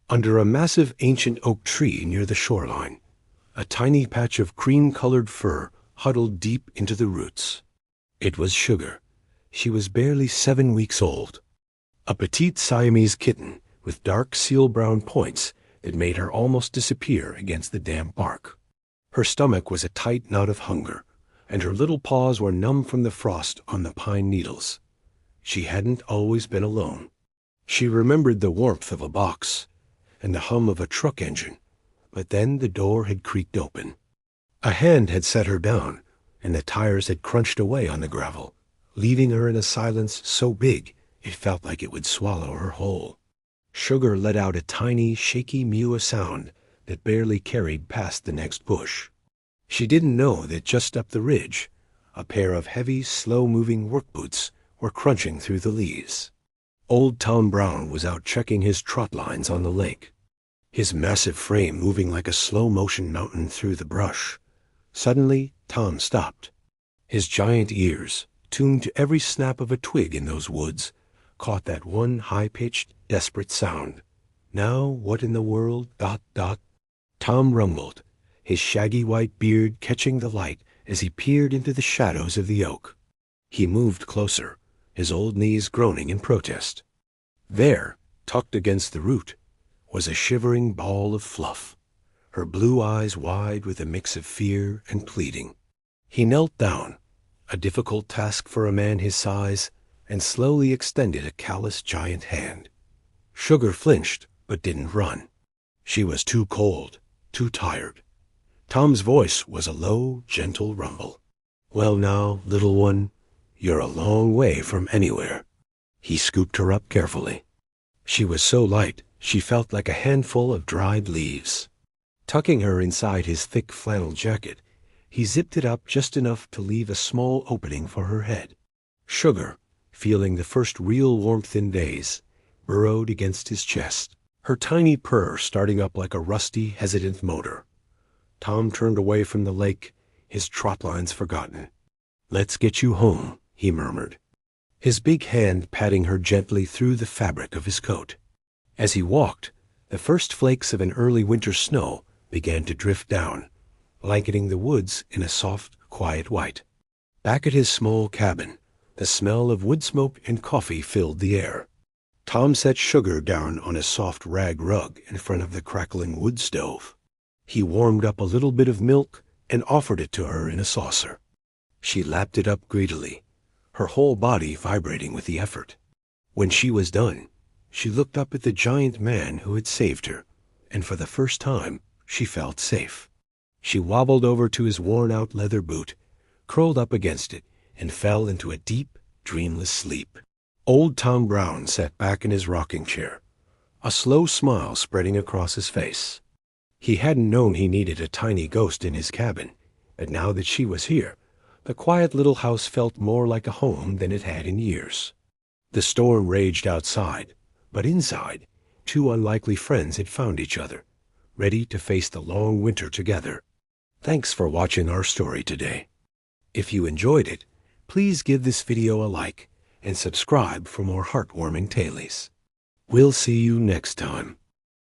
Under a massive ancient oak tree near the shoreline, a tiny patch of cream-colored fur huddled deep into the roots. It was Sugar. She was barely 7 weeks old. A petite Siamese kitten with dark seal-brown points that made her almost disappear against the damp bark. Her stomach was a tight knot of hunger, and her little paws were numb from the frost on the pine needles. She hadn't always been alone. She remembered the warmth of a box and the hum of a truck engine, but then the door had creaked open. A hand had set her down, and the tires had crunched away on the gravel, leaving her in a silence so big it felt like it would swallow her whole. Sugar let out a tiny, shaky mew sound that barely carried past the next bush. She didn't know that just up the ridge, a pair of heavy, slow-moving work boots were crunching through the leaves. Old Tom Brown was out checking his trot lines on the lake, his massive frame moving like a slow-motion mountain through the brush. Suddenly, Tom stopped. His giant ears, tuned to every snap of a twig in those woods, caught that one high-pitched, desperate sound. Now, what in the world, ... Tom rumbled, his shaggy white beard catching the light as he peered into the shadows of the oak. He moved closer, his old knees groaning in protest. There, tucked against the root, was a shivering ball of fluff, her blue eyes wide with a mix of fear and pleading. He knelt down, a difficult task for a man his size, and slowly extended a callous giant hand. Sugar flinched, but didn't run. She was too cold, too tired. Tom's voice was a low, gentle rumble. "Well now, little one, you're a long way from anywhere." He scooped her up carefully. She was so light, she felt like a handful of dried leaves. Tucking her inside his thick flannel jacket, he zipped it up just enough to leave a small opening for her head. Sugar, feeling the first real warmth in days, burrowed against his chest, her tiny purr starting up like a rusty, hesitant motor. Tom turned away from the lake, his trot lines forgotten. "Let's get you home," he murmured, his big hand patting her gently through the fabric of his coat. As he walked, the first flakes of an early winter snow began to drift down, blanketing the woods in a soft, quiet white. Back at his small cabin, the smell of wood smoke and coffee filled the air. Tom set Sugar down on a soft rag rug in front of the crackling wood stove. He warmed up a little bit of milk and offered it to her in a saucer. She lapped it up greedily, her whole body vibrating with the effort. When she was done, she looked up at the giant man who had saved her, and for the first time, she felt safe. She wobbled over to his worn-out leather boot, curled up against it, and fell into a deep, dreamless sleep. Old Tom Brown sat back in his rocking chair, a slow smile spreading across his face. He hadn't known he needed a tiny ghost in his cabin, but now that she was here, the quiet little house felt more like a home than it had in years. The storm raged outside, but inside, two unlikely friends had found each other, ready to face the long winter together. Thanks for watching our story today. If you enjoyed it, please give this video a like and subscribe for more heartwarming tailies. We'll see you next time.